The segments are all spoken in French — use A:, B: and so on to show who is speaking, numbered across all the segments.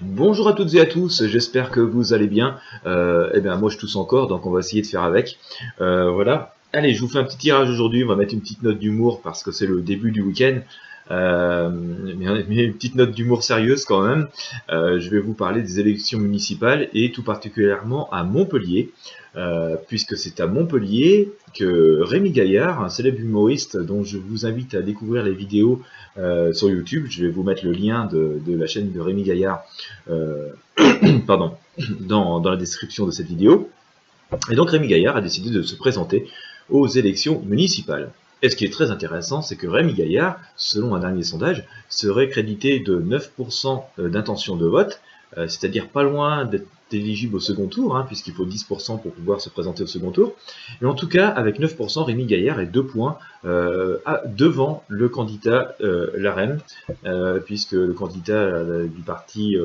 A: Bonjour à toutes et à tous, j'espère que vous allez bien. Eh bien moi je tousse encore, donc on va essayer de faire avec. Voilà. Allez, je vous fais un petit tirage aujourd'hui, on va mettre une petite note d'humour parce que c'est le début du week-end. Mais une petite note d'humour sérieuse quand même. Je vais vous parler des élections municipales et tout particulièrement à Montpellier, puisque c'est à Montpellier que Rémi Gaillard, un célèbre humoriste dont je vous invite à découvrir les vidéos sur YouTube, je vais vous mettre le lien de la chaîne de Rémi Gaillard pardon, dans la description de cette vidéo. Et donc Rémi Gaillard a décidé de se présenter aux élections municipales. Et ce qui est très intéressant, c'est que Rémi Gaillard, selon un dernier sondage, serait crédité de 9% d'intention de vote, c'est-à-dire pas loin d'être éligible au second tour, hein, puisqu'il faut 10% pour pouvoir se présenter au second tour. Mais en tout cas, avec 9%, Rémi Gaillard est 2 points devant le candidat LaREM, puisque le candidat du parti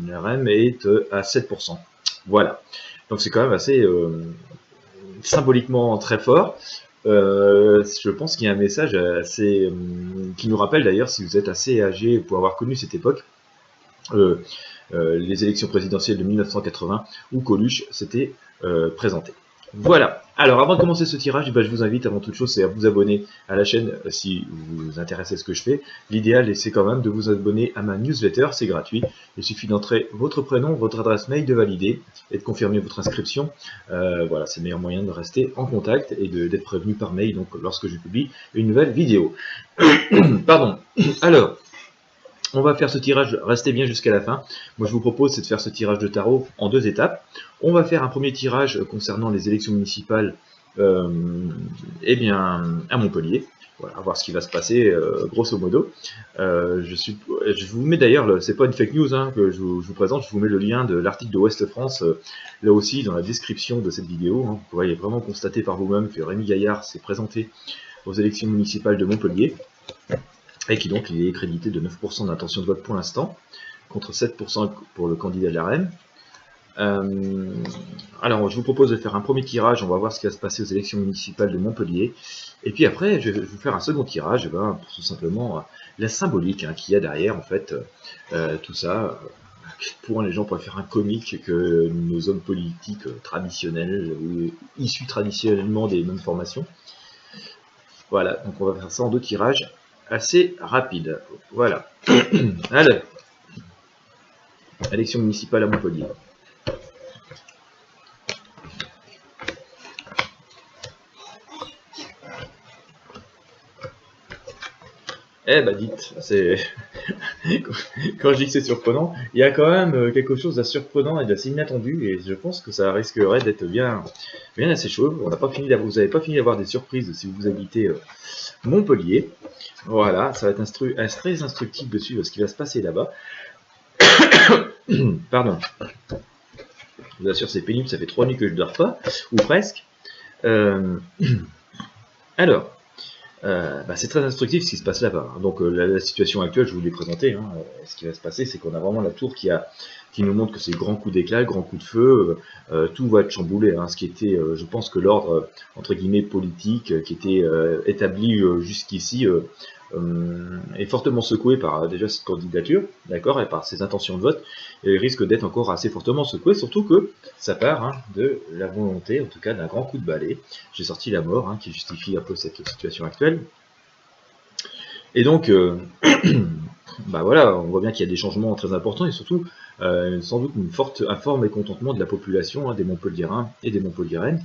A: LaREM est à 7%. Voilà. Donc c'est quand même assez symboliquement très fort. Je pense qu'il y a un message assez qui nous rappelle d'ailleurs, si vous êtes assez âgé pour avoir connu cette époque, les élections présidentielles de 1980 où Coluche s'était présenté. Voilà. Alors avant de commencer ce tirage, je vous invite avant toute chose à vous abonner à la chaîne si vous vous intéressez à ce que je fais. L'idéal c'est quand même de vous abonner à ma newsletter, c'est gratuit. Il suffit d'entrer votre prénom, votre adresse mail, de valider et de confirmer votre inscription. Voilà, c'est le meilleur moyen de rester en contact et d'être prévenu par mail donc lorsque je publie une nouvelle vidéo. Pardon. Alors, on va faire ce tirage, restez bien jusqu'à la fin. Moi je vous propose c'est de faire ce tirage de tarot en 2 étapes. On va faire un premier tirage concernant les élections municipales eh bien, à Montpellier. Voilà, voir ce qui va se passer grosso modo. Je vous mets d'ailleurs, c'est pas une fake news hein, que je vous présente, je vous mets le lien de l'article de Ouest France, là aussi dans la description de cette vidéo. Hein. Vous pourrez vraiment constater par vous-même que Rémi Gaillard s'est présenté aux élections municipales de Montpellier, et qui donc il est crédité de 9% d'intention de vote pour l'instant, contre 7% pour le candidat de la reine. Alors je vous propose de faire un premier tirage, on va voir ce qui va se passer aux élections municipales de Montpellier, et puis après je vais vous faire un second tirage, pour tout simplement la symbolique hein, qu'il y a derrière en fait, tout ça. Pour les gens pourraient faire un comique que nos hommes politiques traditionnels, issus traditionnellement des mêmes formations. Voilà, donc on va faire ça en 2 tirages assez rapide. Voilà. Alors, élection municipale à Montpellier. Eh bah dites, c'est quand je dis que c'est surprenant, il y a quand même quelque chose d'assez surprenant et d'assez inattendu, et je pense que ça risquerait d'être bien assez chaud. On n'a pas fini vous n'avez pas fini d'avoir des surprises si vous habitez Montpellier. Voilà, ça va être très instructif de suivre ce qui va se passer là-bas. Pardon. Je vous assure, c'est pénible, ça fait 3 nuits que je dors pas, ou presque. Alors, c'est très instructif ce qui se passe là-bas. Donc la situation actuelle, je vous l'ai présentée. Hein. Ce qui va se passer, c'est qu'on a vraiment la tour qui nous montre que c'est grand coup d'éclat, grand coup de feu, tout va être chamboulé. Hein. Ce qui était, je pense que l'ordre entre guillemets politique qui était établi jusqu'ici est fortement secoué par déjà cette candidature, d'accord, et par ses intentions de vote, et risque d'être encore assez fortement secoué, surtout que ça part hein, de la volonté, en tout cas d'un grand coup de balai. J'ai sorti la mort, hein, qui justifie un peu cette situation actuelle. Et donc, voilà, on voit bien qu'il y a des changements très importants, et surtout, sans doute un fort mécontentement de la population, hein, des Montpelliérains et des Montpelliéraines,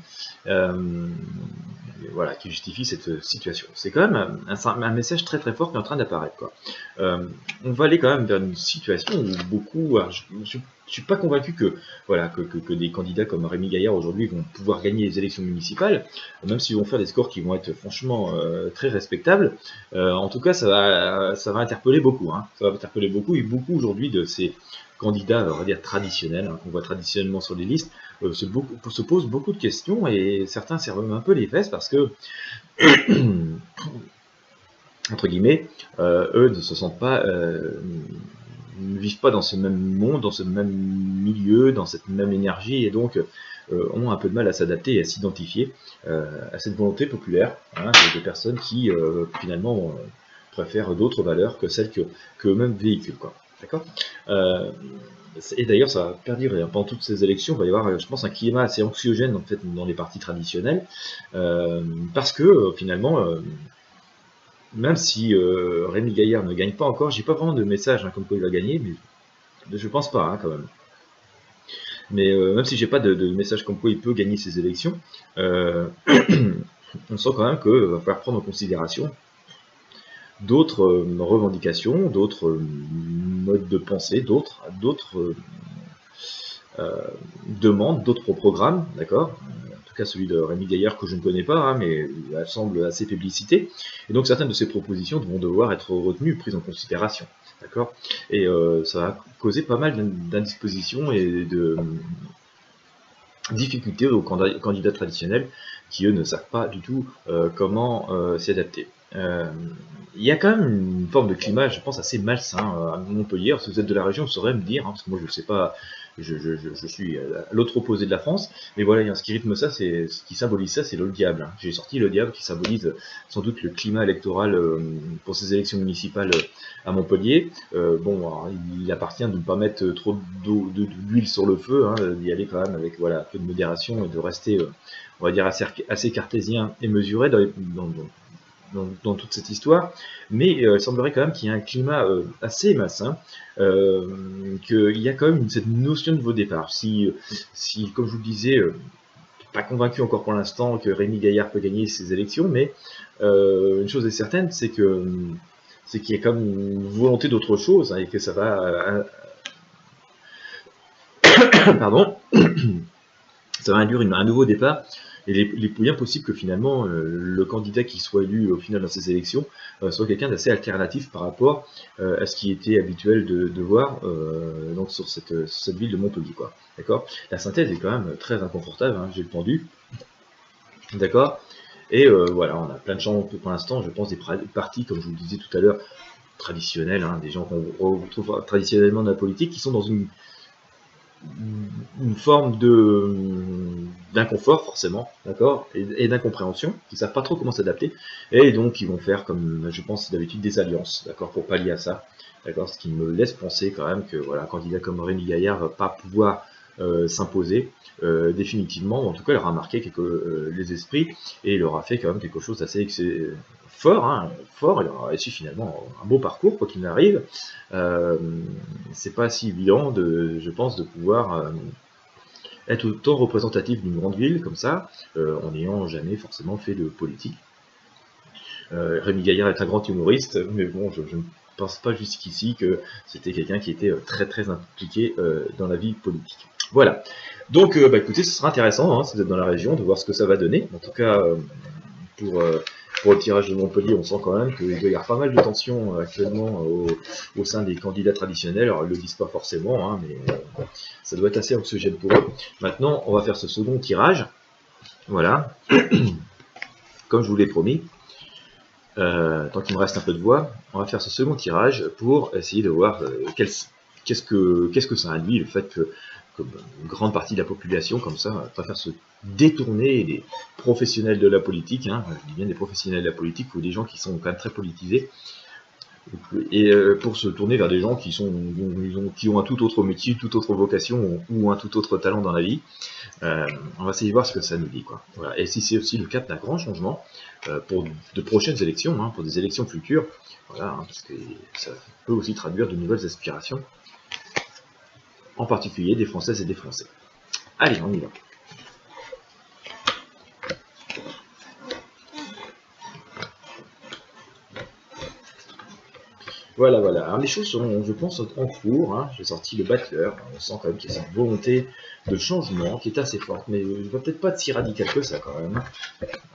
A: voilà, qui justifie cette situation. C'est quand même un message très très fort qui est en train d'apparaître. On va aller quand même vers une situation où beaucoup, alors, je suis pas convaincu que voilà que des candidats comme Rémi Gaillard aujourd'hui vont pouvoir gagner les élections municipales, même s'ils vont faire des scores qui vont être franchement très respectables. En tout cas, ça va interpeller beaucoup. Hein. Ça va interpeller beaucoup, et beaucoup aujourd'hui de ces candidats, on va dire traditionnels, hein, qu'on voit traditionnellement sur les listes, se posent beaucoup de questions, et certains servent un peu les fesses parce que entre guillemets, eux ne se sentent pas, ne vivent pas dans ce même monde, dans ce même milieu, dans cette même énergie, et donc ont un peu de mal à s'adapter et à s'identifier à cette volonté populaire, hein, de personnes qui finalement préfèrent d'autres valeurs que celles qu'eux-mêmes véhiculent, quoi. D'accord. Et d'ailleurs, ça va perdurer. Pendant toutes ces élections, il va y avoir, je pense, un climat assez anxiogène en fait, dans les partis traditionnels, parce que finalement, même si Rémi Gaillard ne gagne pas encore, j'ai pas vraiment de message comme quoi il va gagner, mais je pense pas quand même. Mais même si j'ai pas de message comme quoi il peut gagner ces élections, on sent quand même qu'il va falloir prendre en considération d'autres revendications, d'autres modes de pensée, d'autres demandes, d'autres programmes, d'accord. En tout cas celui de Rémi Gaillard que je ne connais pas, hein, mais elle semble assez publicité. Et donc certaines de ces propositions vont devoir être retenues, prises en considération, d'accord. Et ça va causer pas mal d'indispositions et de difficultés aux candidats traditionnels qui eux ne savent pas du tout comment s'y adapter. Il y a quand même une forme de climat, je pense, assez malsain à Montpellier. Si vous êtes de la région, vous saurez me dire, hein, parce que moi je ne sais pas, je suis à l'autre opposé de la France, mais voilà, il y a ce qui rythme ça, c'est ce qui symbolise ça, c'est le diable. Hein. J'ai sorti le diable qui symbolise sans doute le climat électoral pour ces élections municipales à Montpellier. Bon, alors, il appartient de ne pas mettre trop d'huile sur le feu, hein, d'y aller quand même avec voilà, un peu de modération et de rester, on va dire, assez cartésien et mesuré dans toute cette histoire, mais il semblerait quand même qu'il y ait un climat assez malsain, qu'il y a quand même cette notion de vos départs. Si, comme je vous le disais, pas convaincu encore pour l'instant que Rémi Gaillard peut gagner ces élections, mais une chose est certaine, c'est qu'il y a comme une volonté d'autre chose, hein, et que ça va pardon, ça va induire un nouveau départ. Et il est bien possible que finalement le candidat qui soit élu au final dans ces élections soit quelqu'un d'assez alternatif par rapport à ce qui était habituel de voir donc sur cette ville de Montpellier, quoi. D'accord. La synthèse est quand même très inconfortable, hein, j'ai le pendu. D'accord. Et voilà, on a plein de gens pour l'instant, je pense, des partis, comme je vous le disais tout à l'heure, traditionnels, hein, des gens qu'on retrouve traditionnellement dans la politique, qui sont dans une forme d'inconfort forcément, d'accord, et d'incompréhension, qui savent pas trop comment s'adapter, et donc ils vont faire comme je pense d'habitude des alliances, d'accord, pour pallier à ça, d'accord, ce qui me laisse penser quand même que voilà, un candidat comme Rémi Gaillard va pas pouvoir s'imposer définitivement, en tout cas il aura marqué les esprits, et il aura fait quand même quelque chose d'assez fort, hein, fort, il aura réussi finalement un beau parcours quoi qu'il arrive. C'est pas si évident je pense, de pouvoir être autant représentatif d'une grande ville comme ça, en n'ayant jamais forcément fait de politique. Rémi Gaillard est un grand humoriste, mais bon, je ne pense pas jusqu'ici que c'était quelqu'un qui était très très impliqué dans la vie politique. Voilà. Donc, bah, écoutez, ce sera intéressant, hein, si vous êtes dans la région, de voir ce que ça va donner. En tout cas, pour le tirage de Montpellier, on sent quand même qu'il doit y avoir pas mal de tensions actuellement au sein des candidats traditionnels. Alors, ils ne le disent pas forcément, hein, mais ça doit être assez anxiogène pour eux. Maintenant, on va faire ce second tirage. Voilà. Comme je vous l'ai promis. Tant qu'il me reste un peu de voix, on va faire ce second tirage pour essayer de voir qu'est-ce que ça induit, le fait que une grande partie de la population, comme ça, préfère se détourner des professionnels de la politique, hein, je dis bien des professionnels de la politique, ou des gens qui sont quand même très politisés, et pour se tourner vers des gens qui ont un tout autre métier, toute autre vocation, ou un tout autre talent dans la vie. On va essayer de voir ce que ça nous dit, quoi. Voilà. Et si c'est aussi le cap d'un grand changement pour de prochaines élections, hein, pour des élections futures, voilà, hein, parce que ça peut aussi traduire de nouvelles aspirations, en particulier des Françaises et des Français. Allez, on y va. Voilà, voilà. Alors les choses sont, je pense, en cours. Hein. J'ai sorti le battleur. On sent quand même qu'il y a cette volonté de changement qui est assez forte, mais je va peut-être pas être si radical que ça quand même.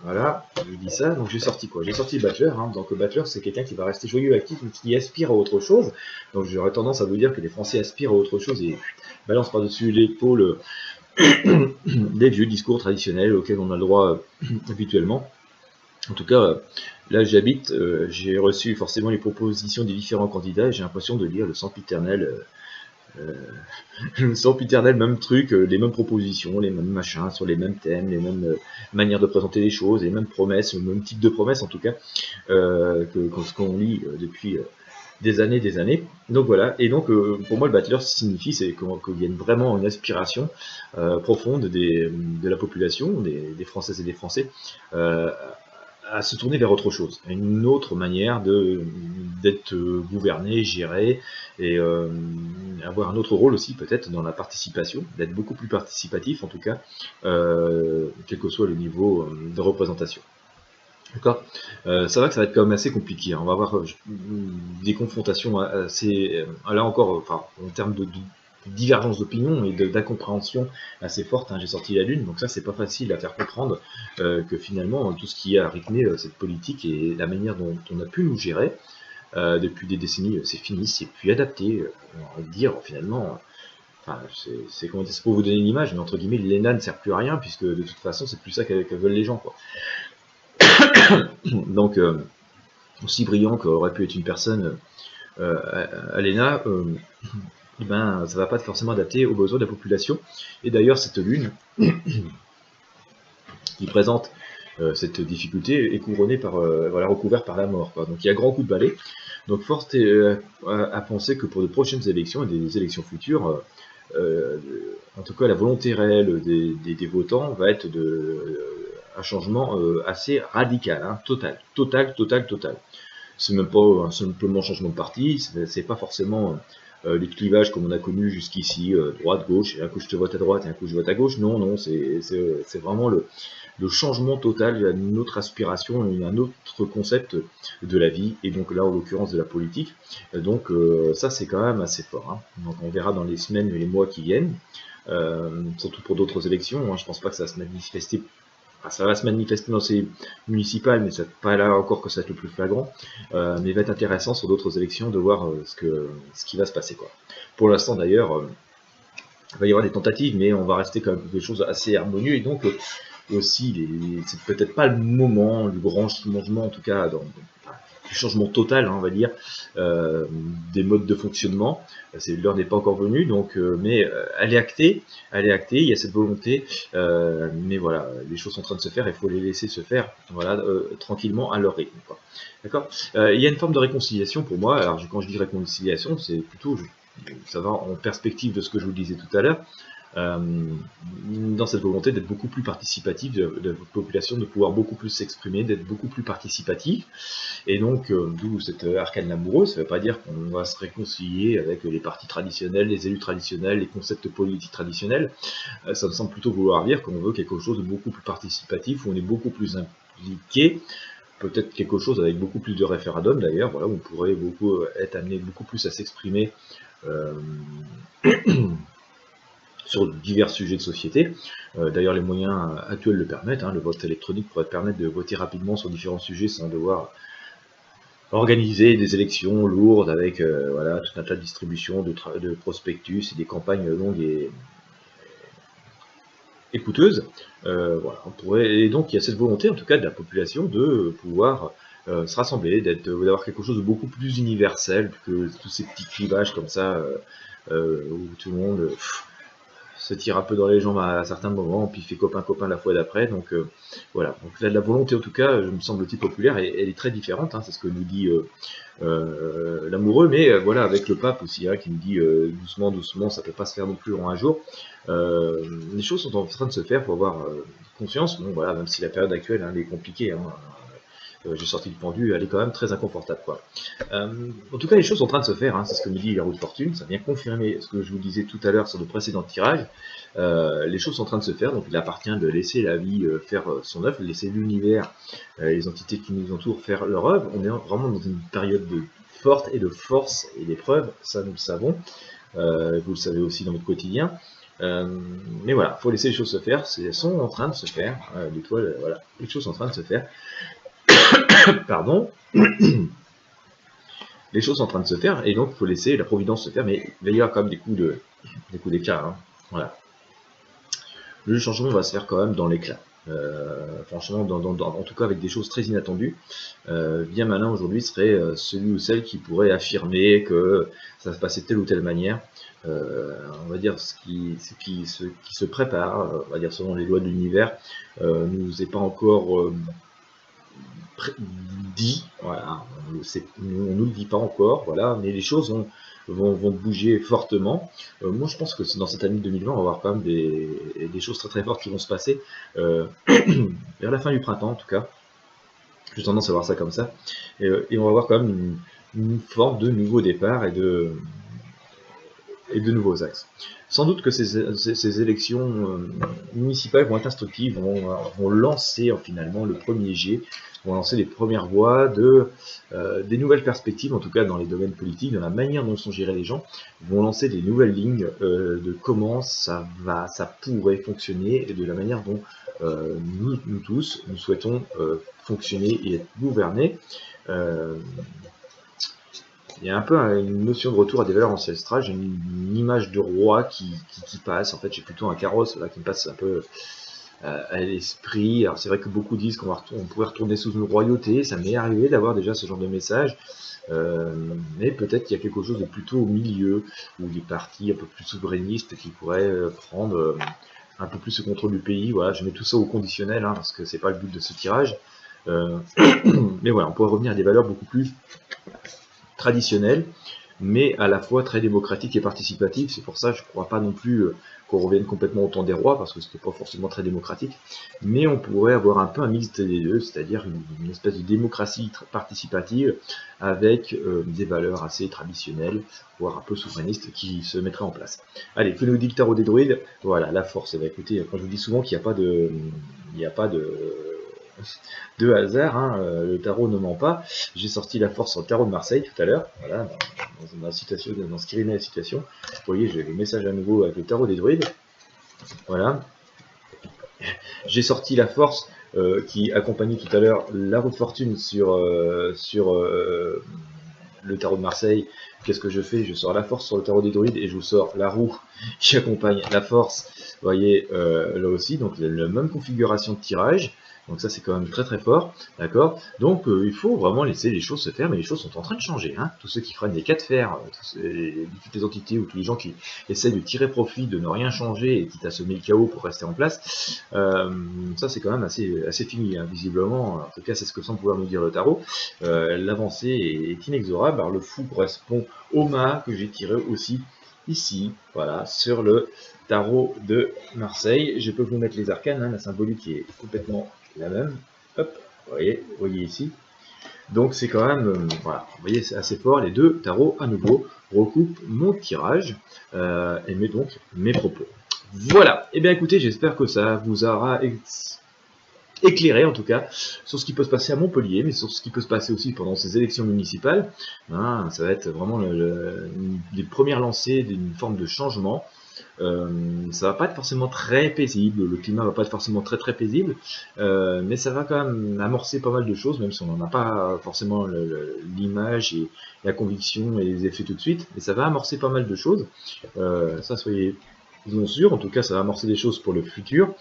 A: Voilà, je dis ça. Donc j'ai sorti quoi? J'ai sorti le battleur. Hein. Donc le battleur, c'est quelqu'un qui va rester joyeux, actif, mais qui aspire à autre chose. Donc j'aurais tendance à vous dire que les Français aspirent à autre chose et balancent par-dessus l'épaule des vieux discours traditionnels auxquels on a le droit habituellement. En tout cas, là j'habite, j'ai reçu forcément les propositions des différents candidats et j'ai l'impression de lire le sempiternel, le sempiternel même truc, les mêmes propositions, les mêmes machins, sur les mêmes thèmes, les mêmes manières de présenter les choses, les mêmes promesses, le même type de promesses en tout cas, que ce qu'on lit des années, des années. Donc voilà, et donc pour moi le bachelor signifie c'est qu'il y a vraiment une aspiration profonde de la population, des Françaises et des Français, à se tourner vers autre chose, à une autre manière d'être gouverné, géré, et avoir un autre rôle aussi peut-être dans la participation, d'être beaucoup plus participatif en tout cas, quel que soit le niveau de représentation. D'accord. Ça va être quand même assez compliqué, hein. On va avoir des confrontations assez, là encore, enfin, en termes de divergence d'opinion et d'incompréhension assez forte, hein. J'ai sorti la Lune, donc ça c'est pas facile à faire comprendre que finalement tout ce qui a rythmé cette politique et la manière dont on a pu nous gérer depuis des décennies, c'est fini, c'est plus adapté. On va dire finalement, enfin, c'est pour vous donner une image, mais entre guillemets, l'ENA ne sert plus à rien puisque de toute façon c'est plus ça que veulent les gens, quoi. Donc, aussi brillant qu'aurait pu être une personne à l'ENA, ben, ça ne va pas être forcément adapté aux besoins de la population. Et d'ailleurs, cette lune qui présente cette difficulté est couronnée par, voilà, recouverte par la mort, quoi. Donc il y a grand coup de balai. Donc force est à penser que pour de prochaines élections et des élections futures, en tout cas la volonté réelle des votants va être un changement assez radical, hein, total. C'est même pas simplement un changement de parti, c'est pas forcément les clivages comme on a connu jusqu'ici, droite, gauche, et un coup je te vote à droite et un coup je vote à gauche. Non, c'est vraiment le changement total, une autre aspiration, un autre concept de la vie, et donc là en l'occurrence de la politique. Donc ça c'est quand même assez fort, hein. Donc on verra dans les semaines et les mois qui viennent, surtout pour d'autres élections, hein. Je pense pas que ça va se manifester. Enfin, ça va se manifester dans ces municipales, mais c'est pas là encore que ça va être le plus flagrant. Mais il va être intéressant sur d'autres élections de voir ce qui va se passer, quoi. Pour l'instant d'ailleurs, il va y avoir des tentatives, mais on va rester quand même quelque chose assez harmonieux, et donc aussi, c'est peut-être pas le moment du grand changement, en tout cas du changement total, hein, on va dire, des modes de fonctionnement. L'heure n'est pas encore venue, donc, mais elle est actée, il y a cette volonté, mais voilà, les choses sont en train de se faire, il faut les laisser se faire, voilà, tranquillement à leur rythme, quoi. D'accord. Il y a une forme de réconciliation pour moi. Alors quand je dis réconciliation, c'est plutôt, ça va en perspective de ce que je vous disais tout à l'heure, dans cette volonté d'être beaucoup plus participatif de la population, de pouvoir beaucoup plus s'exprimer, d'être beaucoup plus participatif, et donc d'où cette arcane amoureuse. Ça ne veut pas dire qu'on va se réconcilier avec les partis traditionnels, les élus traditionnels, les concepts politiques traditionnels. Ça me semble plutôt vouloir dire qu'on veut quelque chose de beaucoup plus participatif, où on est beaucoup plus impliqué, peut-être quelque chose avec beaucoup plus de référendums d'ailleurs, voilà, où on pourrait être amené beaucoup plus à s'exprimer sur divers sujets de société. D'ailleurs, les moyens actuels le permettent, hein. Le vote électronique pourrait permettre de voter rapidement sur différents sujets sans devoir organiser des élections lourdes avec voilà, tout un tas de distributions, de prospectus et des campagnes longues et coûteuses. Voilà, et donc il y a cette volonté, en tout cas, de la population de pouvoir se rassembler, d'avoir quelque chose de beaucoup plus universel que tous ces petits clivages comme ça, où tout le monde se tire un peu dans les jambes à certains moments, puis fait copain la fois d'après. Donc voilà. Donc là, la volonté, en tout cas, me semble-t-il populaire, et elle est très différente, hein. C'est ce que nous dit l'amoureux, mais voilà, avec le pape aussi, hein, qui nous dit doucement, ça peut pas se faire non plus en un jour. Les choses sont en train de se faire, faut avoir confiance. Bon voilà, même si la période actuelle, hein, elle est compliquée, hein. J'ai sorti le pendu, elle est quand même très inconfortable, quoi. En tout cas, les choses sont en train de se faire, hein, c'est ce que me dit la roue de fortune, ça vient confirmer ce que je vous disais tout à l'heure sur le précédent tirage. Les choses sont en train de se faire, donc il appartient de laisser la vie faire son œuvre, laisser l'univers, les entités qui nous entourent faire leur œuvre. On est vraiment dans une période forte et de force et d'épreuve, ça nous le savons, vous le savez aussi dans votre quotidien. Mais voilà, il faut laisser les choses se faire, elles sont en train de se faire, l'étoile, voilà, les choses sont en train de se faire. Pardon. Les choses sont en train de se faire, et donc il faut laisser la providence se faire, mais il va y avoir quand même des coups d'éclat, hein. Voilà. Le changement va se faire quand même dans l'éclat. Franchement, en tout cas avec des choses très inattendues. Bien malin aujourd'hui serait celui ou celle qui pourrait affirmer que ça va se passer de telle ou telle manière. On va dire ce qui se prépare, on va dire selon les lois de l'univers, nous est pas encore dit, voilà, on ne nous le dit pas encore, voilà, mais les choses vont bouger fortement. Moi, je pense que dans cette année 2020, on va avoir quand même des choses très très fortes qui vont se passer vers la fin du printemps, en tout cas. J'ai tendance à voir ça comme ça. Et on va avoir quand même une forme de nouveau départ et de nouveaux axes. Sans doute que ces élections municipales vont être instructives, vont lancer finalement le premier jet, vont lancer les premières voies des nouvelles perspectives, en tout cas dans les domaines politiques, dans la manière dont sont gérés les gens, vont lancer des nouvelles lignes de comment ça pourrait fonctionner et de la manière dont nous tous, nous souhaitons fonctionner et être gouvernés. Il y a un peu une notion de retour à des valeurs ancestrales. J'ai une image de roi qui passe. En fait, j'ai plutôt un carrosse là qui me passe un peu à l'esprit. Alors c'est vrai que beaucoup disent qu'on pourrait retourner sous une royauté. Ça m'est arrivé d'avoir déjà ce genre de message. Mais peut-être qu'il y a quelque chose de plutôt au milieu, ou des partis un peu plus souverainistes qui pourraient prendre un peu plus le contrôle du pays. Voilà, je mets tout ça au conditionnel, hein, parce que c'est pas le but de ce tirage. Mais voilà, on pourrait revenir à des valeurs beaucoup plus traditionnel, mais à la fois très démocratique et participatif. C'est pour ça que je ne crois pas non plus qu'on revienne complètement au temps des rois, parce que c'était pas forcément très démocratique, mais on pourrait avoir un peu un mix des deux, c'est-à-dire une espèce de démocratie participative avec des valeurs assez traditionnelles, voire un peu souverainistes, qui se mettraient en place. Allez, que nous dit le tarot des druides? Voilà, la force. Bah, écoutez, quand je vous dis souvent qu'il n'y a pas de hasard, hein, le tarot ne ment pas. J'ai sorti la force sur le tarot de Marseille tout à l'heure, voilà, dans ce qui réunit la citation. Vous voyez, j'ai le message à nouveau avec le tarot des druides. Voilà. J'ai sorti la force qui accompagnait tout à l'heure la roue de fortune sur le tarot de Marseille. Qu'est-ce que je fais? Je sors la force sur le tarot des druides et je vous sors la roue qui accompagne la force. Vous voyez, là aussi, donc la même configuration de tirage. Donc ça, c'est quand même très très fort, d'accord? Donc il faut vraiment laisser les choses se faire, mais les choses sont en train de changer, hein. Tous ceux qui prennent des cas de fer, toutes les entités ou tous les gens qui essayent de tirer profit, de ne rien changer et quitte à semer le chaos pour rester en place, ça c'est quand même assez fini, hein, visiblement. En tout cas, c'est ce que semble pouvoir nous dire le tarot. L'avancée est inexorable. Alors le fou correspond au mât que j'ai tiré aussi ici, voilà, sur le tarot de Marseille. Je peux vous mettre les arcanes, hein, la symbolique est complètement la même. Hop, vous voyez ici. Donc c'est quand même, voilà, vous voyez, c'est assez fort. Les deux tarots, à nouveau, recoupent mon tirage et donc mes propos. Voilà, et bien écoutez, j'espère que ça vous aura éclairé en tout cas sur ce qui peut se passer à Montpellier, mais sur ce qui peut se passer aussi pendant ces élections municipales. Hein, ça va être vraiment des premières lancées d'une forme de changement. Ça va pas être forcément très paisible, le climat va pas être forcément très très paisible, mais ça va quand même amorcer pas mal de choses, même si on n'en a pas forcément l'image et la conviction et les effets tout de suite, mais ça va amorcer pas mal de choses, ça soyez-en sûrs. En tout cas ça va amorcer des choses pour le futur,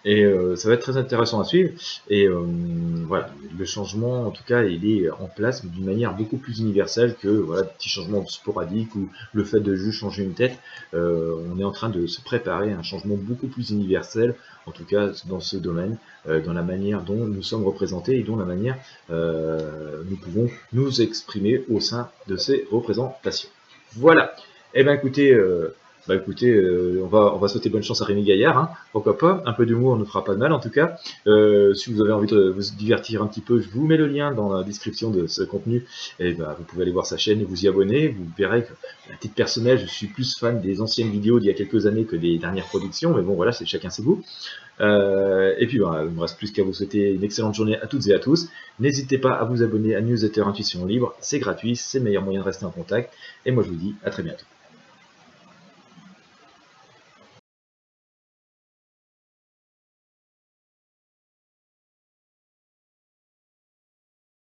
A: et ça va être très intéressant à suivre. Et voilà, le changement, en tout cas, il est en place, mais d'une manière beaucoup plus universelle que voilà, des petits changements sporadiques ou le fait de juste changer une tête. On est en train de se préparer à un changement beaucoup plus universel, en tout cas dans ce domaine, dans la manière dont nous sommes représentés et dont la manière nous pouvons nous exprimer au sein de ces représentations. Voilà. Eh bien écoutez, on va souhaiter bonne chance à Rémi Gaillard, hein, pourquoi pas, un peu d'humour ne fera pas de mal en tout cas. Si vous avez envie de vous divertir un petit peu, je vous mets le lien dans la description de ce contenu, et vous pouvez aller voir sa chaîne et vous y abonner. Vous verrez que, à titre personnel, je suis plus fan des anciennes vidéos d'il y a quelques années que des dernières productions, mais bon voilà, c'est chacun ses goûts. Et puis il ne me reste plus qu'à vous souhaiter une excellente journée à toutes et à tous. N'hésitez pas à vous abonner à Newsletter Intuition Libre, c'est gratuit, c'est le meilleur moyen de rester en contact, et moi je vous dis à très bientôt.